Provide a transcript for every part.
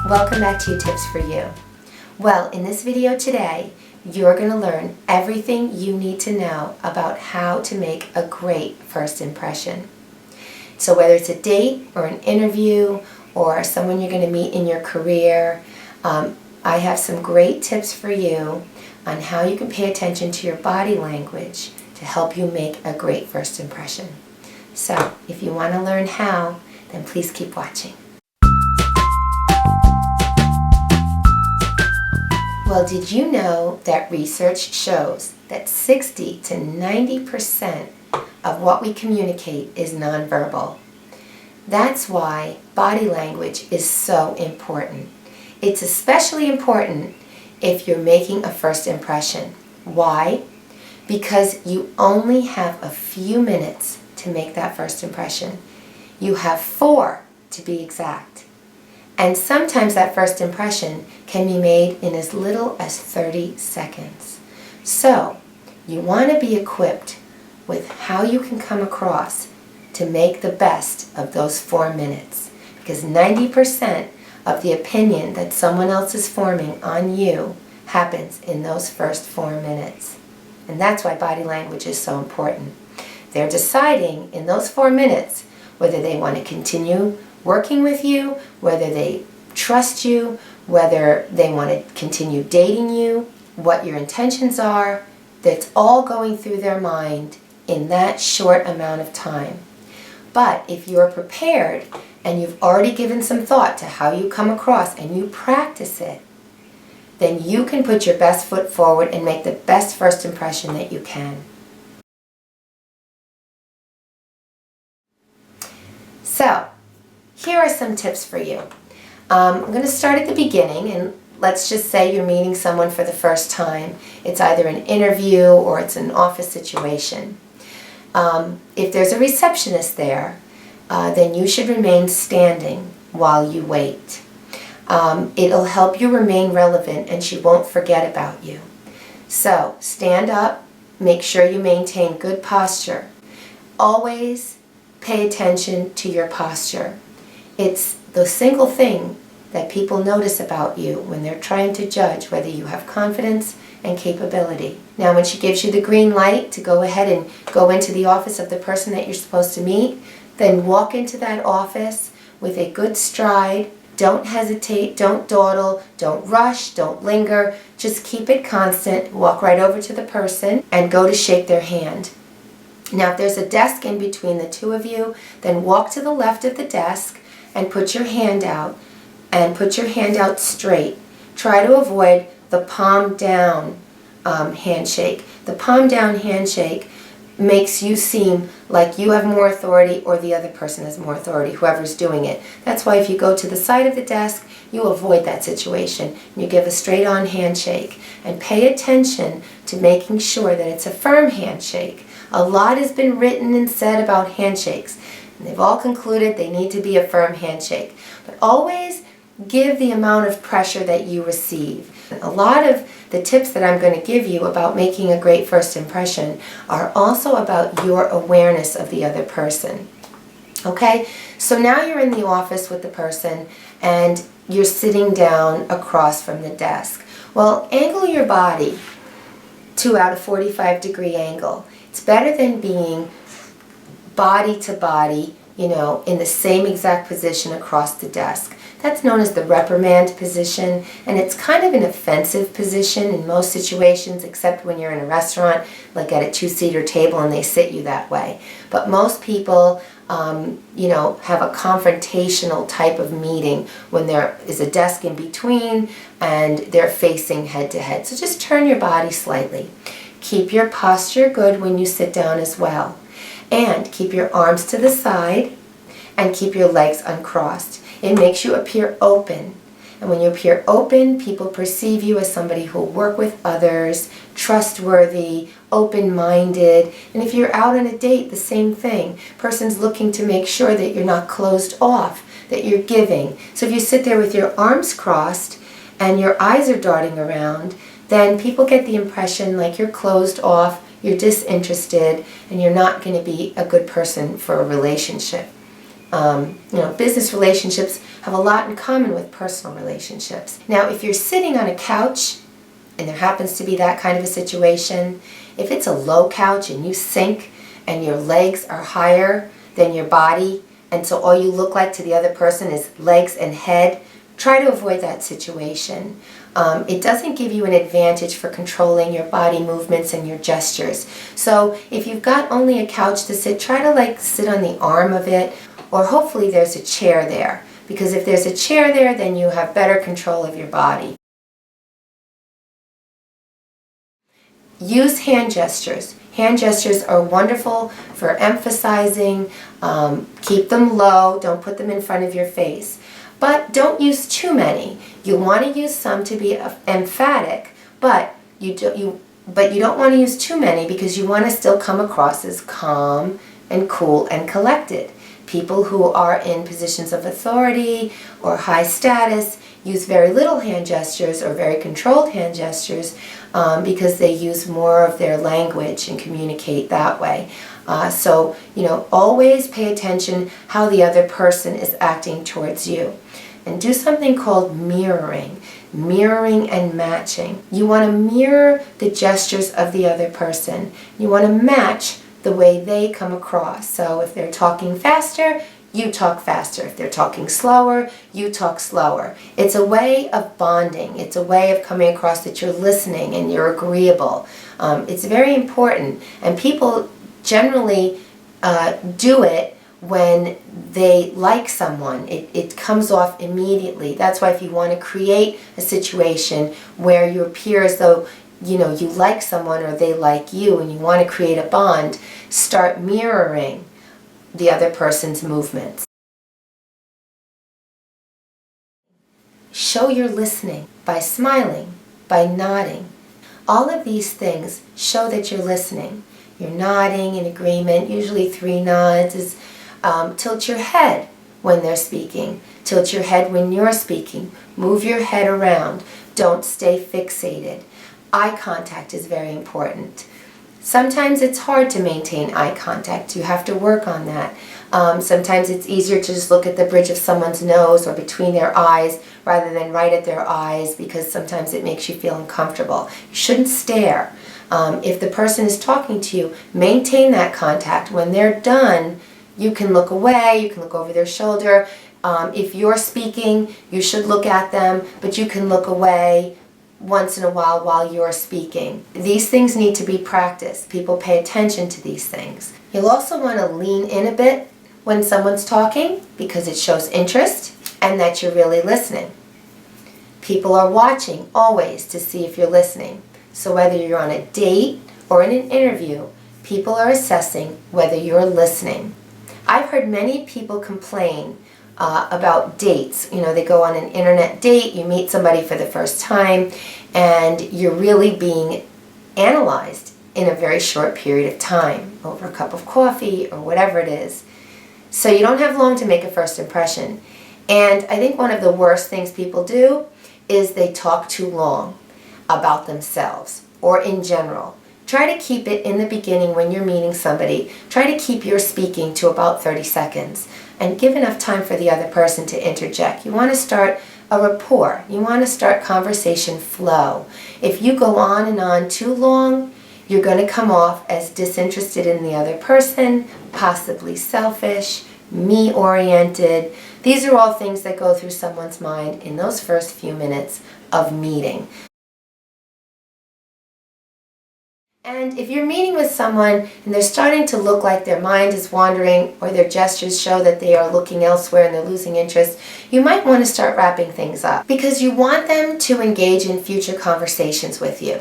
Welcome back to Tips for You. Well, in this video today, you're going to learn everything you need to know about how to make a great first impression. So whether it's a date or an interview or someone you're going to meet in your career, I have some great tips for you on how you can pay attention to your body language to help you make a great first impression. So if you want to learn how, then please keep watching. Well, did you know that research shows that 60 to 90% of what we communicate is nonverbal? That's why body language is so important. It's especially important if you're making a first impression. Why? Because you only have a few minutes to make that first impression. You have 4 to be exact. And sometimes that first impression can be made in as little as 30 seconds. So, you want to be equipped with how you can come across to make the best of those 4 minutes. Because 90% of the opinion that someone else is forming on you happens in those first 4 minutes. And that's why body language is so important. They're deciding in those 4 minutes whether they want to continue working with you, whether they trust you, whether they want to continue dating you, what your intentions are. That's all going through their mind in that short amount of time. But if you're prepared and you've already given some thought to how you come across and you practice it, then you can put your best foot forward and make the best first impression that you can. So, here are some tips for you. I'm going to start at the beginning, and let's just say you're meeting someone for the first time. It's either an interview or it's an office situation. If there's a receptionist there, then you should remain standing while you wait. It'll help you remain relevant and she won't forget about you. So, stand up, make sure you maintain good posture. Always pay attention to your posture. It's the single thing that people notice about you when they're trying to judge whether you have confidence and capability. Now, when she gives you the green light to go ahead and go into the office of the person that you're supposed to meet, then walk into that office with a good stride. Don't hesitate, don't dawdle, don't rush, don't linger. Just keep it constant. Walk right over to the person and go to shake their hand. Now, if there's a desk in between the two of you, then walk to the left of the desk and put your hand out, and put your hand out straight. Try to avoid the palm down handshake. The palm down handshake makes you seem like you have more authority or the other person has more authority, whoever's doing it. That's why if you go to the side of the desk, you avoid that situation. You give a straight on handshake and pay attention to making sure that it's a firm handshake. A lot has been written and said about handshakes. And they've all concluded they need to be a firm handshake. But always give the amount of pressure that you receive. A lot of the tips that I'm going to give you about making a great first impression are also about your awareness of the other person. Okay? So now you're in the office with the person and you're sitting down across from the desk. Well, angle your body to about a 45-degree angle. It's better than being body to body, in the same exact position across the desk. That's known as the reprimand position, and it's kind of an offensive position in most situations, except when you're in a restaurant, like at a 2-seater table and they sit you that way. But most people, have a confrontational type of meeting when there is a desk in between and they're facing head to head. So just turn your body slightly. Keep your posture good when you sit down as well. And keep your arms to the side and keep your legs uncrossed. It makes you appear open. And when you appear open, people perceive you as somebody who will work with others, trustworthy, open-minded. And if you're out on a date, the same thing. Person's looking to make sure that you're not closed off, that you're giving. So if you sit there with your arms crossed and your eyes are darting around, then people get the impression like you're closed off, you're disinterested, and you're not going to be a good person for a relationship. Business relationships have a lot in common with personal relationships. Now, if you're sitting on a couch, and there happens to be that kind of a situation, if it's a low couch and you sink and your legs are higher than your body, and so all you look like to the other person is legs and head, try to avoid that situation. It doesn't give you an advantage for controlling your body movements and your gestures. So if you've got only a couch to sit, try to sit on the arm of it, or hopefully there's a chair there. Because if there's a chair there, then you have better control of your body. Use hand gestures. Hand gestures are wonderful for emphasizing. Keep them low. Don't put them in front of your face. But don't use too many. You want to use some to be emphatic, but you don't want to use too many because you want to still come across as calm and cool and collected. People who are in positions of authority or high status use very little hand gestures or very controlled hand gestures because they use more of their language and communicate that way. So always pay attention how the other person is acting towards you. And do something called mirroring and matching. You want to mirror the gestures of the other person. You want to match the way they come across. So if they're talking faster, you talk faster. If they're talking slower, you talk slower. It's a way of bonding. It's a way of coming across that you're listening and you're agreeable. It's very important. And people generally do it when they like someone. It comes off immediately. That's why if you want to create a situation where you appear as though you like someone or they like you and you want to create a bond, start mirroring the other person's movements. Show you're listening by smiling, by nodding. All of these things show that you're listening. You're nodding in agreement. Usually 3 nods is tilt your head when they're speaking. Tilt your head when you're speaking. Move your head around. Don't stay fixated. Eye contact is very important. Sometimes it's hard to maintain eye contact. You have to work on that. Sometimes it's easier to just look at the bridge of someone's nose or between their eyes rather than right at their eyes because sometimes it makes you feel uncomfortable. You shouldn't stare. If the person is talking to you, maintain that contact. When they're done, you can look away, you can look over their shoulder. If you're speaking, you should look at them, but you can look away once in a while you're speaking. These things need to be practiced. People pay attention to these things. You'll also want to lean in a bit when someone's talking because it shows interest and that you're really listening. People are watching always to see if you're listening. So whether you're on a date or in an interview, people are assessing whether you're listening. I've heard many people complain about dates. They go on an internet date, you meet somebody for the first time, and you're really being analyzed in a very short period of time, over a cup of coffee or whatever it is. So you don't have long to make a first impression. And I think one of the worst things people do is they talk too long about themselves or in general. Try to keep it in the beginning when you're meeting somebody. Try to keep your speaking to about 30 seconds and give enough time for the other person to interject. You want to start a rapport. You want to start conversation flow. If you go on and on too long, you're going to come off as disinterested in the other person, possibly selfish, me-oriented. These are all things that go through someone's mind in those first few minutes of meeting. And if you're meeting with someone and they're starting to look like their mind is wandering or their gestures show that they are looking elsewhere and they're losing interest, you might want to start wrapping things up because you want them to engage in future conversations with you.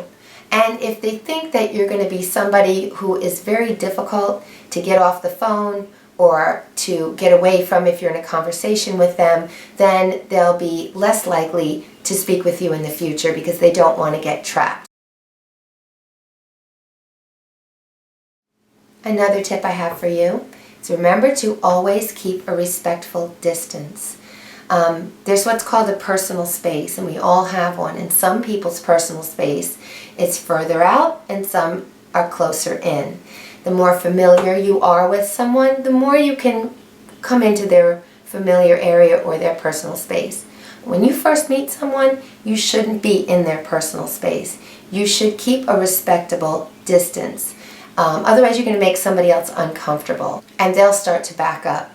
And if they think that you're going to be somebody who is very difficult to get off the phone or to get away from if you're in a conversation with them, then they'll be less likely to speak with you in the future because they don't want to get trapped. Another tip I have for you is remember to always keep a respectful distance. There's what's called a personal space, and we all have one. And some people's personal space is further out, and some are closer in. The more familiar you are with someone, the more you can come into their familiar area or their personal space. When you first meet someone, you shouldn't be in their personal space. You should keep a respectable distance. Otherwise, you're going to make somebody else uncomfortable, and they'll start to back up.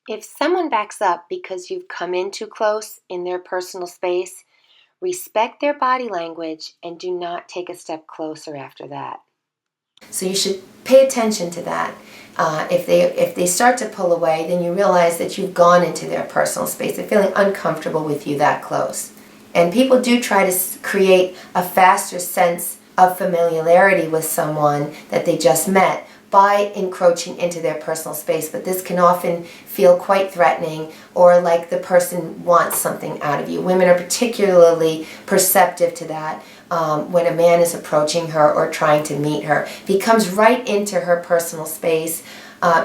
If someone backs up because you've come in too close in their personal space, respect their body language and do not take a step closer after that. So you should pay attention to that. If they start to pull away, then you realize that you've gone into their personal space. They're feeling uncomfortable with you that close. And people do try to create a faster sense of familiarity with someone that they just met by encroaching into their personal space, but this can often feel quite threatening or like the person wants something out of you. Women are particularly perceptive to that. When a man is approaching her or trying to meet her, if he comes right into her personal space,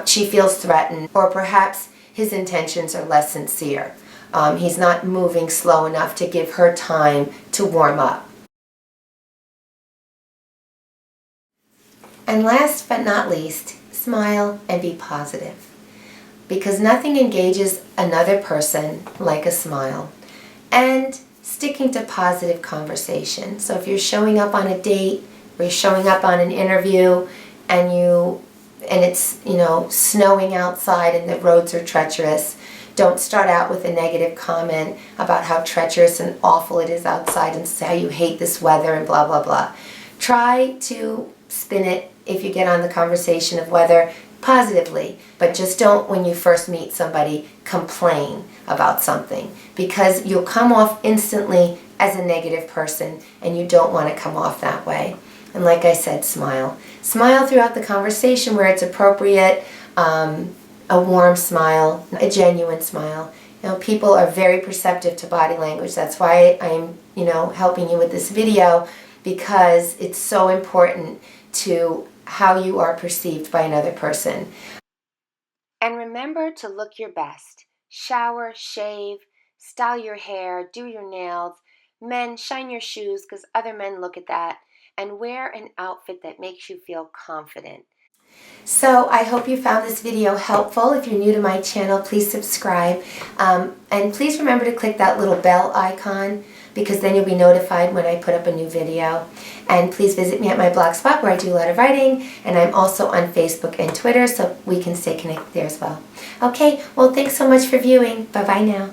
she feels threatened, or perhaps his intentions are less sincere. He's not moving slow enough to give her time to warm up. And last but not least, smile and be positive. Because nothing engages another person like a smile. And sticking to positive conversation. So if you're showing up on a date, or you're showing up on an interview, and it's snowing outside and the roads are treacherous, don't start out with a negative comment about how treacherous and awful it is outside and say how you hate this weather and blah blah blah. Try to spin it, if you get on the conversation of weather, positively, but just don't, when you first meet somebody, complain about something, because you'll come off instantly as a negative person, and you don't want to come off that way. And like I said, smile. Smile throughout the conversation where it's appropriate, a warm smile, a genuine smile. People are very perceptive to body language. That's why I'm, helping you with this video, because it's so important to how you are perceived by another person. And remember to look your best. Shower, shave, style your hair, do your nails. Men, shine your shoes because other men look at that. And wear an outfit that makes you feel confident. So I hope you found this video helpful. If you're new to my channel, please subscribe. And please remember to click that little bell icon, because then you'll be notified when I put up a new video. And please visit me at my blog spot where I do a lot of writing, and I'm also on Facebook and Twitter, so we can stay connected there as well. Okay, well, thanks so much for viewing. Bye-bye now.